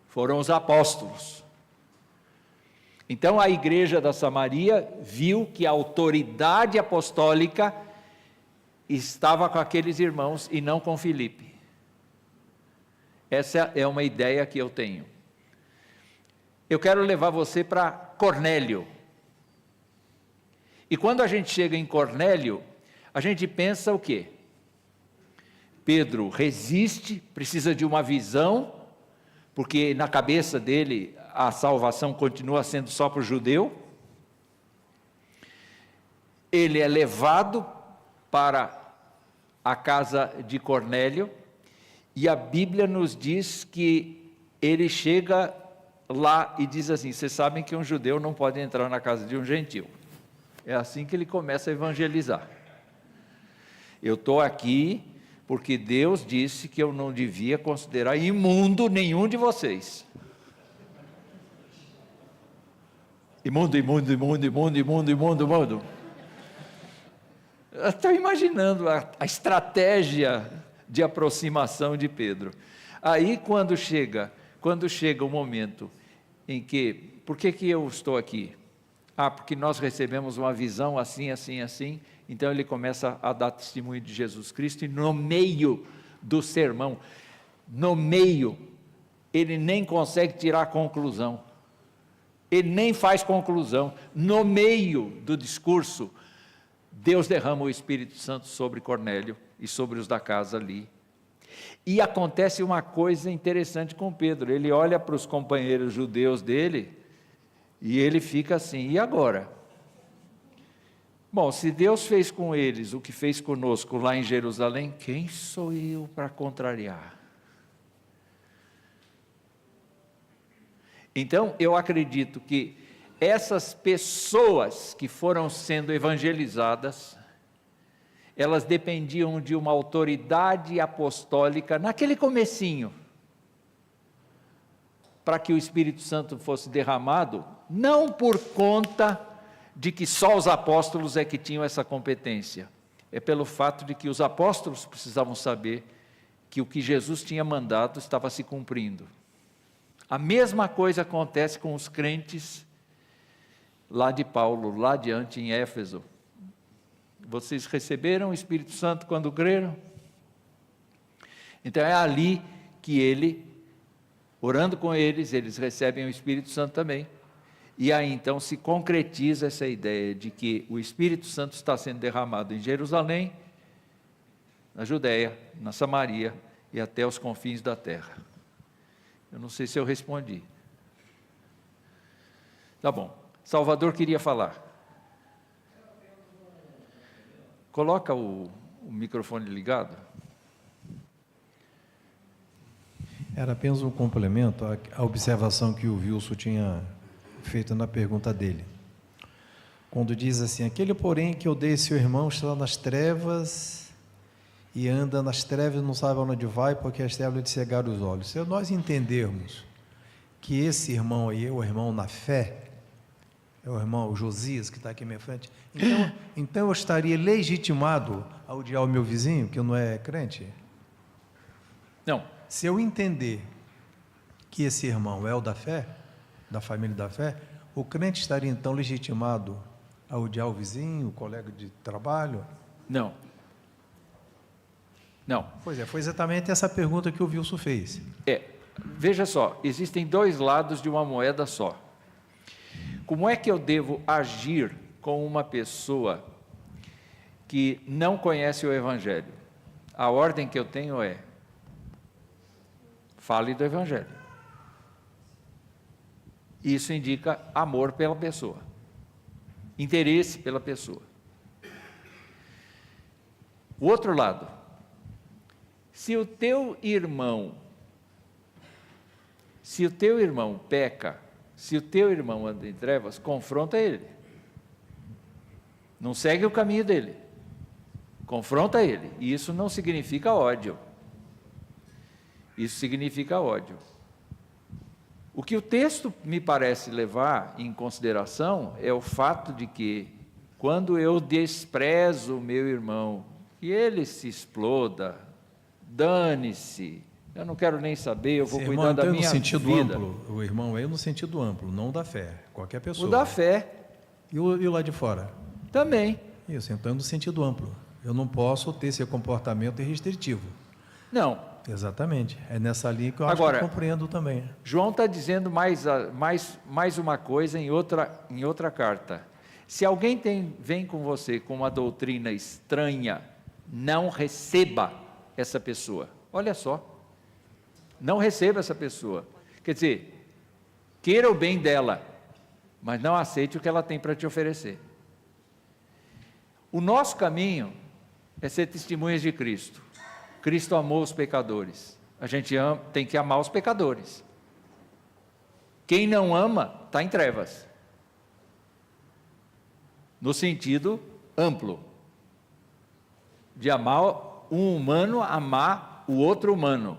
Foram os apóstolos. Então a igreja da Samaria viu que a autoridade apostólica estava com aqueles irmãos e não com Filipe. Essa é uma ideia que eu tenho. Eu quero levar você para Cornélio. E quando a gente chega em Cornélio, a gente pensa o quê? Pedro resiste, precisa de uma visão, porque na cabeça dele a salvação continua sendo só para o judeu. Ele é levado para a casa de Cornélio, e a Bíblia nos diz que ele chega lá e diz assim: vocês sabem que um judeu não pode entrar na casa de um gentil. É assim que ele começa a evangelizar. Eu estou aqui porque Deus disse que eu não devia considerar imundo nenhum de vocês. Imundo, imundo, imundo, imundo, imundo, imundo, imundo. Estou imaginando a estratégia de aproximação de Pedro. Aí quando chega o momento em que, por que eu estou aqui? Porque nós recebemos uma visão assim, assim, assim. Então ele começa a dar testemunho de Jesus Cristo, e no meio do sermão, no meio, ele nem consegue tirar a conclusão. Ele nem faz conclusão. No meio do discurso, Deus derrama o Espírito Santo sobre Cornélio e sobre os da casa ali. E acontece uma coisa interessante com Pedro. Ele olha para os companheiros judeus dele e ele fica assim: e agora? Bom, se Deus fez com eles o que fez conosco lá em Jerusalém, quem sou eu para contrariar? Então, eu acredito que essas pessoas que foram sendo evangelizadas, elas dependiam de uma autoridade apostólica naquele comecinho, para que o Espírito Santo fosse derramado, não por conta de que só os apóstolos é que tinham essa competência, é pelo fato de que os apóstolos precisavam saber que o que Jesus tinha mandado estava se cumprindo. A mesma coisa acontece com os crentes lá de Paulo, lá adiante em Éfeso. Vocês receberam o Espírito Santo quando creram? Então é ali que ele, orando com eles, eles recebem o Espírito Santo também. E aí então se concretiza essa ideia de que o Espírito Santo está sendo derramado em Jerusalém, na Judéia, na Samaria e até os confins da terra. Eu não sei se eu respondi. Tá bom. Salvador queria falar. Coloca o microfone ligado. Era apenas um complemento à observação que o Wilson tinha feito na pergunta dele. Quando diz assim: aquele porém que odeia seu irmão está nas trevas e anda nas trevas, não sabe onde vai, porque as trevas lhe cegaram os olhos. Se nós entendermos que esse irmão aí é o irmão na fé, é o irmão Josias que está aqui à minha frente, então eu estaria legitimado a odiar o meu vizinho, que não é crente? Não. Se eu entender que esse irmão é o da fé, da família da fé, o crente estaria então legitimado a odiar o vizinho, o colega de trabalho? Não. Não. Pois é, foi exatamente essa pergunta que o Wilson fez. Veja só, existem dois lados de uma moeda só. Como é que eu devo agir com uma pessoa que não conhece o Evangelho? A ordem que eu tenho é: fale do Evangelho. Isso indica amor pela pessoa, interesse pela pessoa. O outro lado, se o teu irmão peca, se o teu irmão anda em trevas, confronta ele. Não segue o caminho dele. Confronta ele. E isso não significa ódio. Isso significa ódio. O que o texto me parece levar em consideração é o fato de que, quando eu desprezo o meu irmão, que ele se exploda, dane-se, eu não quero nem saber, eu vou cuidar da minha vida. Amplo, o irmão é no sentido amplo, não da fé, qualquer pessoa. O da fé. E o lá de fora? Também. Isso, então é no sentido amplo. Eu não posso ter esse comportamento restritivo. Não. Exatamente. É nessa linha que eu acho Agora, que eu compreendo também. João está dizendo mais uma coisa em outra carta. Se alguém vem com você com uma doutrina estranha, não receba essa pessoa. Olha só. Não receba essa pessoa. Quer dizer, queira o bem dela, mas não aceite o que ela tem para te oferecer. O nosso caminho é ser testemunhas de Cristo. Cristo amou os pecadores. A gente tem que amar os pecadores. Quem não ama, está em trevas. No sentido amplo. De amar um humano, amar o outro humano.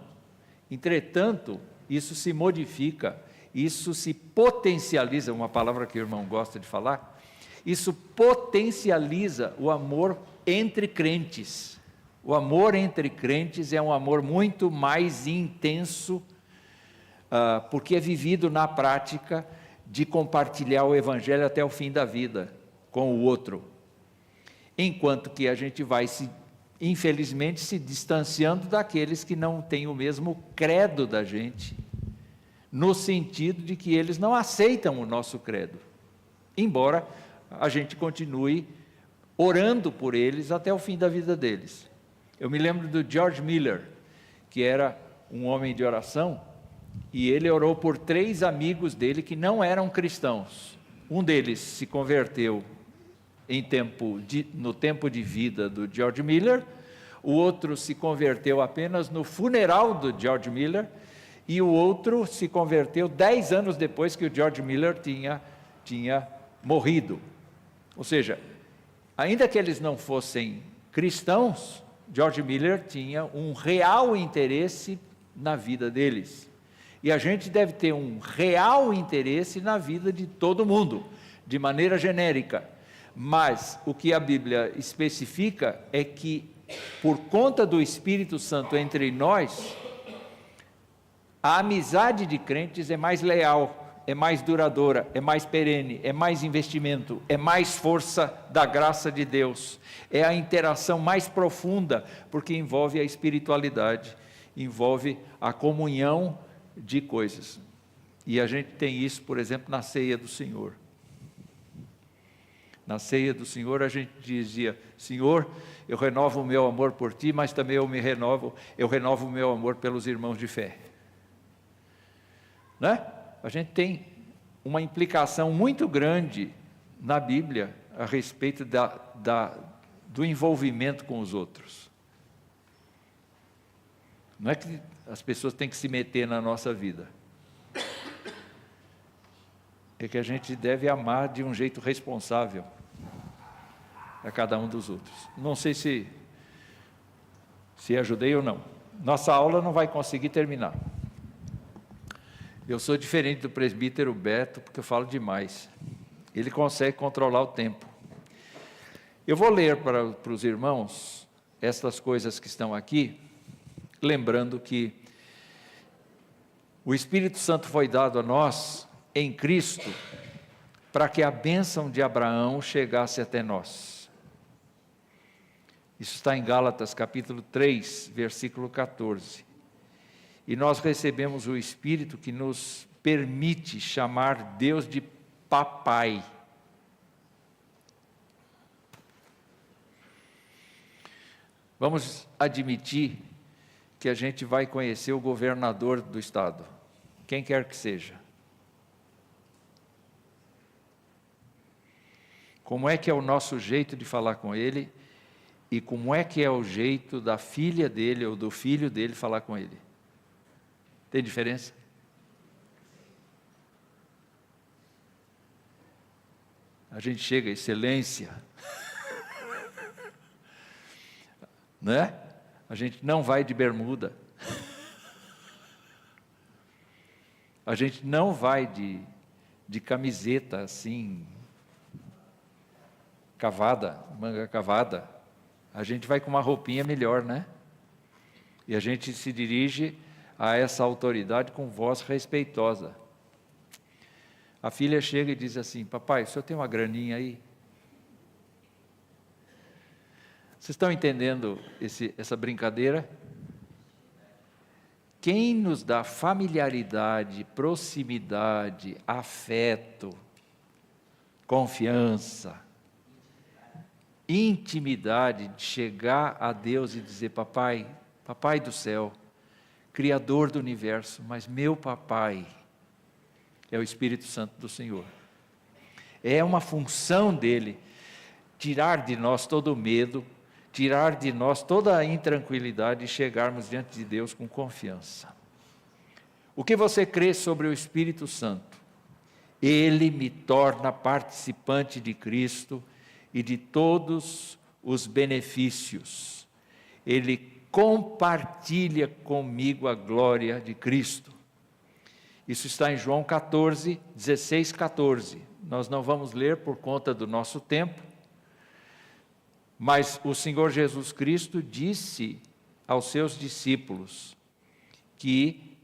Entretanto, isso se modifica, isso se potencializa, uma palavra que o irmão gosta de falar, isso potencializa o amor entre crentes. O amor entre crentes é um amor muito mais intenso, porque é vivido na prática de compartilhar o Evangelho até o fim da vida com o outro. Enquanto que a gente vai, infelizmente, se distanciando daqueles que não têm o mesmo credo da gente, no sentido de que eles não aceitam o nosso credo, embora a gente continue orando por eles até o fim da vida deles. Eu me lembro do George Miller, que era um homem de oração, e ele orou por 3 amigos dele que não eram cristãos. Um deles se converteu no tempo de vida do George Miller, o outro se converteu apenas no funeral do George Miller, e o outro se converteu 10 anos depois que o George Miller tinha morrido. Ou seja, ainda que eles não fossem cristãos, George Miller tinha um real interesse na vida deles. E a gente deve ter um real interesse na vida de todo mundo, de maneira genérica. Mas o que a Bíblia especifica é que, por conta do Espírito Santo entre nós, a amizade de crentes é mais leal, é mais duradoura, é mais perene, é mais investimento, é mais força da graça de Deus, é a interação mais profunda, porque envolve a espiritualidade, envolve a comunhão de coisas. E a gente tem isso, por exemplo, na ceia do Senhor. Na ceia do Senhor a gente dizia: Senhor, eu renovo o meu amor por Ti, mas também eu renovo o meu amor pelos irmãos de fé. Né? A gente tem uma implicação muito grande na Bíblia a respeito do envolvimento com os outros. Não é que as pessoas têm que se meter na nossa vida. É que a gente deve amar de um jeito responsável a cada um dos outros. Não sei se ajudei ou não. Nossa aula não vai conseguir terminar. Eu sou diferente do presbítero Beto, porque eu falo demais. Ele consegue controlar o tempo. Eu vou ler para os irmãos estas coisas que estão aqui, lembrando que O Espírito Santo foi dado a nós em Cristo para que a bênção de Abraão chegasse até nós. Isso está em Gálatas capítulo 3, versículo 14. E nós recebemos o Espírito que nos permite chamar Deus de papai. Vamos admitir que a gente vai conhecer o governador do estado, quem quer que seja. Como é que é o nosso jeito de falar com ele e como é que é o jeito da filha dele ou do filho dele falar com ele? Tem diferença? A gente chega, excelência, né? A gente não vai de bermuda, a gente não vai de camiseta assim, cavada, manga cavada, a gente vai com uma roupinha melhor, né? E a gente se dirige a essa autoridade com voz respeitosa. A filha chega e diz assim: papai, o senhor tem uma graninha aí? Vocês estão entendendo essa brincadeira? Quem nos dá familiaridade, proximidade, afeto, confiança, intimidade de chegar a Deus e dizer: papai, papai do céu, Criador do universo, mas meu papai é o Espírito Santo do Senhor. É uma função dele tirar de nós todo o medo, tirar de nós toda a intranquilidade e chegarmos diante de Deus com confiança. O que você crê sobre o Espírito Santo? Ele me torna participante de Cristo e de todos os benefícios. Ele compartilha comigo a glória de Cristo. Isso está em João 14, 16, 14. Nós não vamos ler por conta do nosso tempo, mas o Senhor Jesus Cristo disse aos seus discípulos que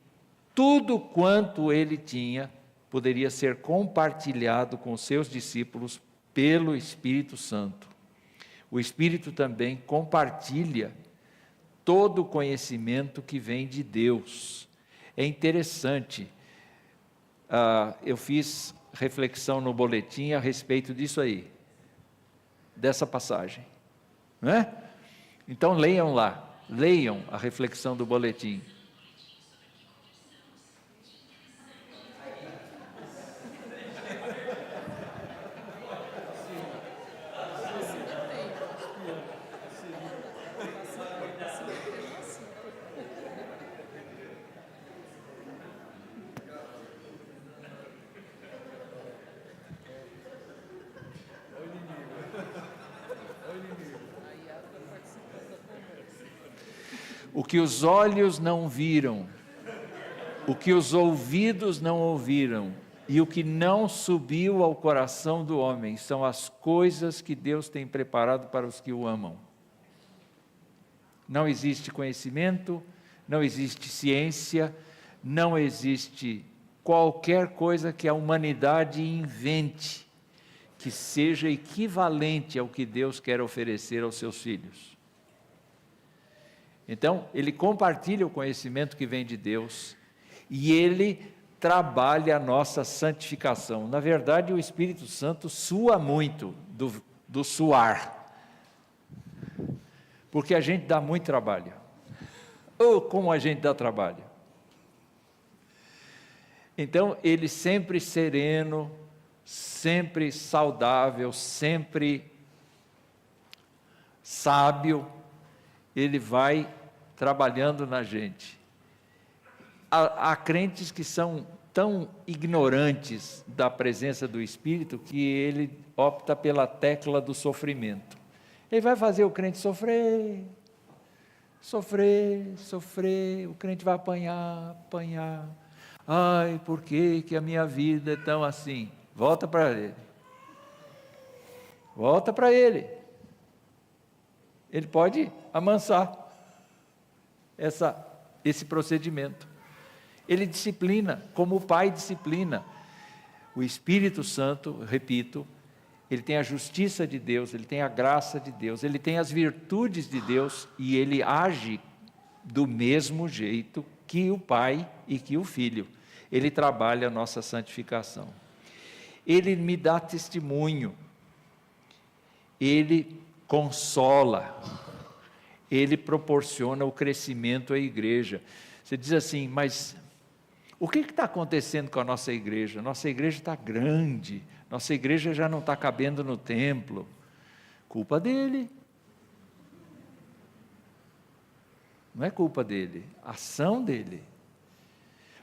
tudo quanto ele tinha poderia ser compartilhado com os seus discípulos pelo Espírito Santo. O Espírito também compartilha todo o conhecimento que vem de Deus. É interessante, eu fiz reflexão no boletim a respeito disso aí, dessa passagem. Não é? Então leiam lá, leiam a reflexão do boletim. O que os olhos não viram, o que os ouvidos não ouviram, e o que não subiu ao coração do homem, são as coisas que Deus tem preparado para os que o amam. Não existe conhecimento, não existe ciência, não existe qualquer coisa que a humanidade invente, que seja equivalente ao que Deus quer oferecer aos seus filhos. Então, ele compartilha o conhecimento que vem de Deus e ele trabalha a nossa santificação. Na verdade, o Espírito Santo sua muito do suar, porque a gente dá muito trabalho. Oh, como a gente dá trabalho! Então, ele sempre sereno, sempre saudável, sempre sábio, ele vai trabalhando na gente. Há crentes que são tão ignorantes da presença do Espírito que ele opta pela tecla do sofrimento. Ele vai fazer o crente sofrer, sofrer, sofrer, o crente vai apanhar, apanhar. Ai, por que a minha vida é tão assim? Volta para ele. Volta para ele. Ele pode amansar esse procedimento. Ele disciplina, como o Pai disciplina. O Espírito Santo, repito, ele tem a justiça de Deus, ele tem a graça de Deus, ele tem as virtudes de Deus e ele age do mesmo jeito que o Pai e que o Filho. Ele trabalha a nossa santificação. Ele me dá testemunho, ele consola, ele proporciona o crescimento à igreja. Você diz assim, mas o que está acontecendo com a nossa igreja? Nossa igreja está grande, nossa igreja já não está cabendo no templo. Culpa dele. Não é culpa dele, ação dele.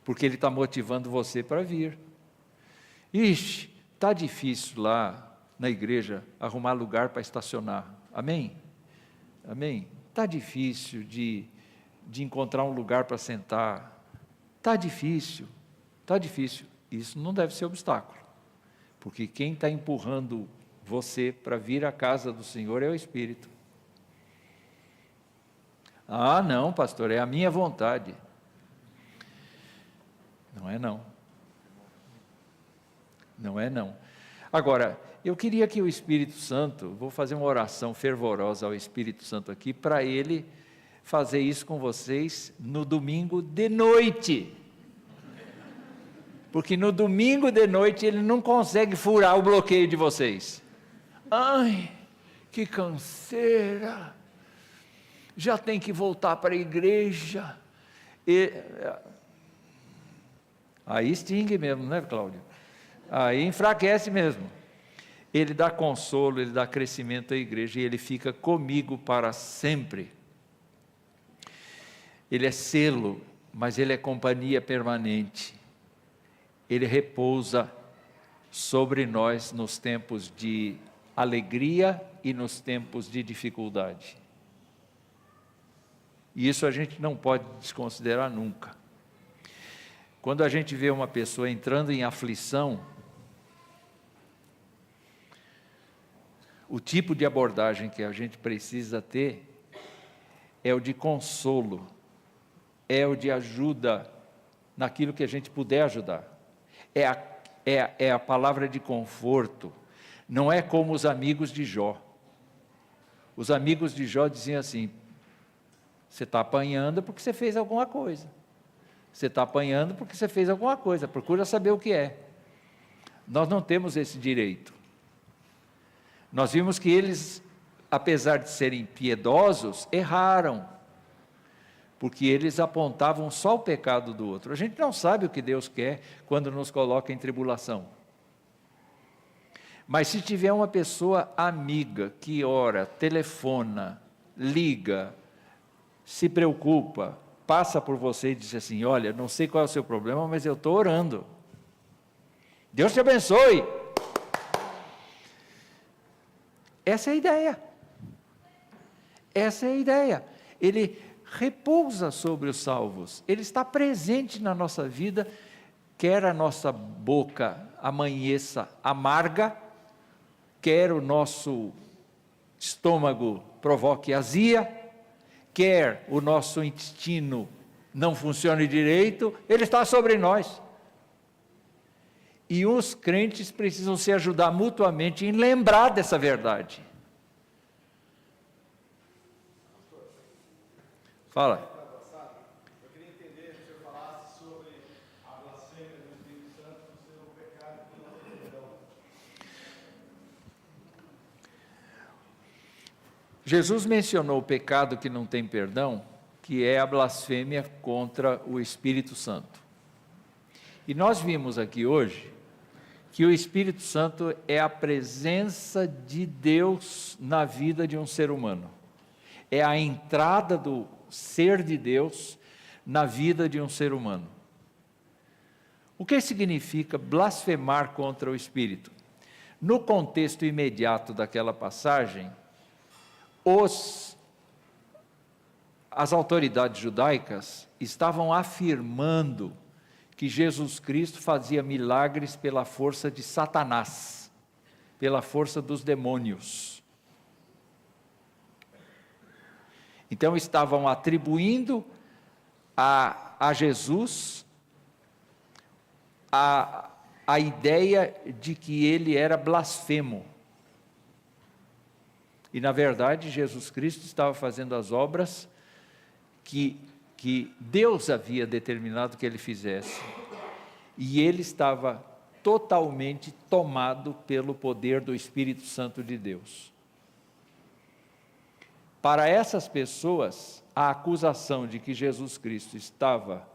Porque ele está motivando você para vir. Ixi, está difícil lá na igreja arrumar lugar para estacionar. Amém? Amém? Está difícil de encontrar um lugar para sentar. Está difícil, está difícil. Isso não deve ser obstáculo. Porque quem está empurrando você para vir à casa do Senhor é o Espírito. Ah, não, pastor, é a minha vontade. Não é não. Não é não. Agora, eu queria que o Espírito Santo, vou fazer uma oração fervorosa ao Espírito Santo aqui, para ele fazer isso com vocês no domingo de noite. Porque no domingo de noite ele não consegue furar o bloqueio de vocês. Ai, que canseira. Já tem que voltar para a igreja. Aí extingue mesmo, né, Cláudio? Aí enfraquece mesmo. Ele dá consolo, ele dá crescimento à igreja e ele fica comigo para sempre. Ele é selo, mas ele é companhia permanente. Ele repousa sobre nós nos tempos de alegria e nos tempos de dificuldade. E isso a gente não pode desconsiderar nunca. Quando a gente vê uma pessoa entrando em aflição, o tipo de abordagem que a gente precisa ter é o de consolo, é o de ajuda naquilo que a gente puder ajudar. É a palavra de conforto. Não é como os amigos de Jó. Os amigos de Jó diziam assim: você está apanhando porque você fez alguma coisa. Você está apanhando porque você fez alguma coisa. Procura saber o que é. Nós não temos esse direito. Nós vimos que eles, apesar de serem piedosos, erraram. Porque eles apontavam só o pecado do outro. A gente não sabe o que Deus quer quando nos coloca em tribulação. Mas se tiver uma pessoa amiga que ora, telefona, liga, se preocupa, passa por você e diz assim: olha, não sei qual é o seu problema, mas eu estou orando. Deus te abençoe. Essa é a ideia. Essa é a ideia. Ele repousa sobre os salvos, ele está presente na nossa vida, quer a nossa boca amanheça amarga, quer o nosso estômago provoque azia, quer o nosso intestino não funcione direito, ele está sobre nós. E os crentes precisam se ajudar mutuamente em lembrar dessa verdade. Fala. Eu queria entender se o senhor falasse sobre a blasfêmia do Espírito Santo ser um pecado que não tem perdão. Jesus mencionou o pecado que não tem perdão, que é a blasfêmia contra o Espírito Santo. E nós vimos aqui hoje que o Espírito Santo é a presença de Deus na vida de um ser humano. É a entrada do ser de Deus na vida de um ser humano. O que significa blasfemar contra o Espírito? No contexto imediato daquela passagem, as autoridades judaicas estavam afirmando que Jesus Cristo fazia milagres pela força de Satanás, pela força dos demônios. Então estavam atribuindo a Jesus a ideia de que ele era blasfemo. E, na verdade, Jesus Cristo estava fazendo as obras que Deus havia determinado que ele fizesse. E ele estava totalmente tomado pelo poder do Espírito Santo de Deus. Para essas pessoas, a acusação de que Jesus Cristo estava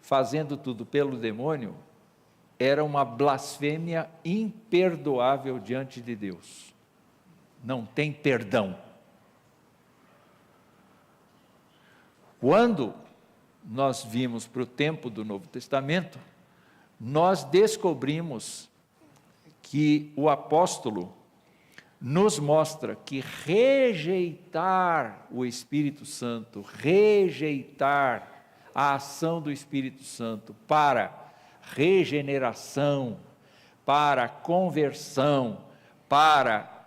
fazendo tudo pelo demônio era uma blasfêmia imperdoável diante de Deus. Não tem perdão. Quando nós vimos para o tempo do Novo Testamento, nós descobrimos que o apóstolo nos mostra que rejeitar o Espírito Santo, rejeitar a ação do Espírito Santo para regeneração, para conversão, para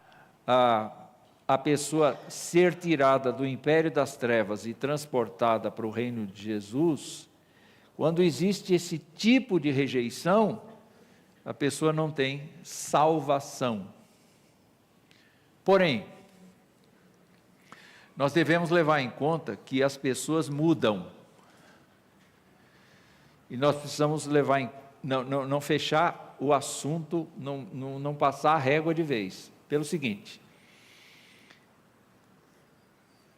a pessoa ser tirada do império das trevas e transportada para o reino de Jesus, quando existe esse tipo de rejeição, a pessoa não tem salvação. Porém, nós devemos levar em conta que as pessoas mudam. E nós precisamos não fechar o assunto, não passar a régua de vez. Pelo seguinte,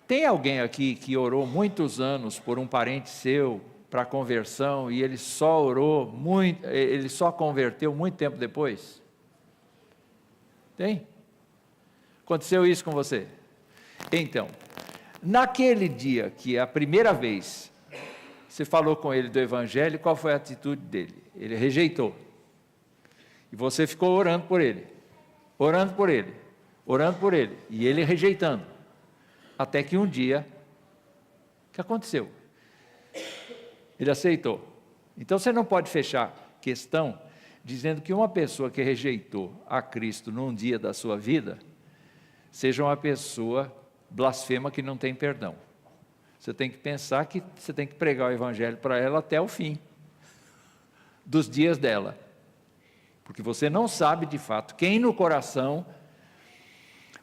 tem alguém aqui que orou muitos anos por um parente seu para conversão e ele só ele só converteu muito tempo depois? Tem? Aconteceu isso com você? Então, naquele dia que a primeira vez você falou com ele do Evangelho, qual foi a atitude dele? Ele rejeitou. E você ficou orando por ele, orando por ele, orando por ele, e ele rejeitando. Até que um dia, o que aconteceu? Ele aceitou. Então você não pode fechar questão dizendo que uma pessoa que rejeitou a Cristo num dia da sua vida, seja uma pessoa blasfema que não tem perdão. Você tem que pensar que você tem que pregar o Evangelho para ela até o fim dos dias dela. Porque você não sabe de fato quem no coração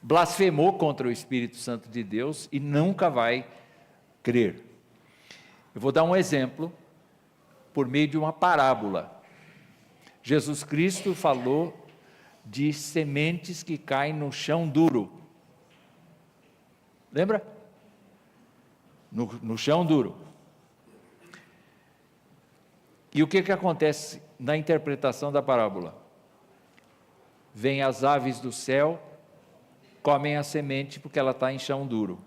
blasfemou contra o Espírito Santo de Deus e nunca vai crer. Eu vou dar um exemplo por meio de uma parábola. Jesus Cristo falou de sementes que caem no chão duro. Lembra? No chão duro. E o que acontece na interpretação da parábola? Vêm as aves do céu, comem a semente porque ela está em chão duro.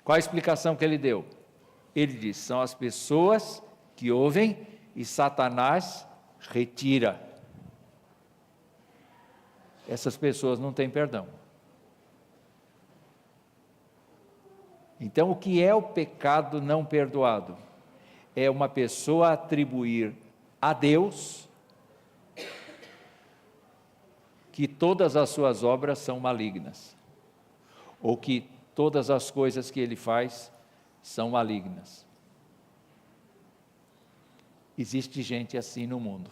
Qual a explicação que ele deu? Ele diz, são as pessoas que ouvem e Satanás retira. Essas pessoas não têm perdão. Então, o que é o pecado não perdoado? É uma pessoa atribuir a Deus que todas as suas obras são malignas, ou que todas as coisas que ele faz são malignas. Existe gente assim no mundo.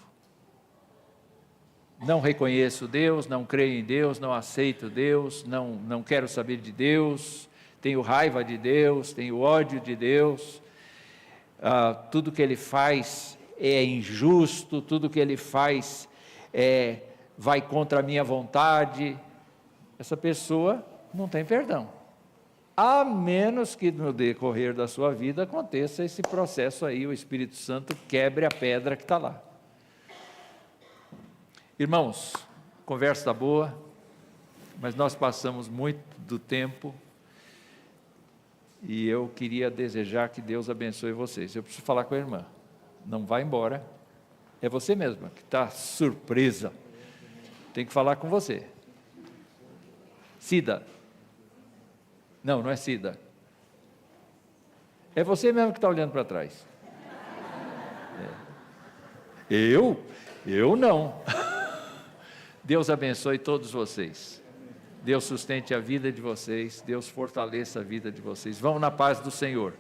Não reconheço Deus, não creio em Deus, não aceito Deus, não quero saber de Deus, tenho raiva de Deus, tenho ódio de Deus, tudo que ele faz é injusto, tudo que ele faz vai contra a minha vontade. Essa pessoa não tem perdão, a menos que no decorrer da sua vida aconteça esse processo aí, o Espírito Santo quebre a pedra que está lá. Irmãos, conversa está boa, mas nós passamos muito do tempo. E eu queria desejar que Deus abençoe vocês. Eu preciso falar com a irmã. Não vai embora. É você mesma que está surpresa. Tem que falar com você. Cida. Não é Cida. É você mesmo que está olhando para trás. Eu não. Deus abençoe todos vocês. Deus sustente a vida de vocês, Deus fortaleça a vida de vocês. Vão na paz do Senhor.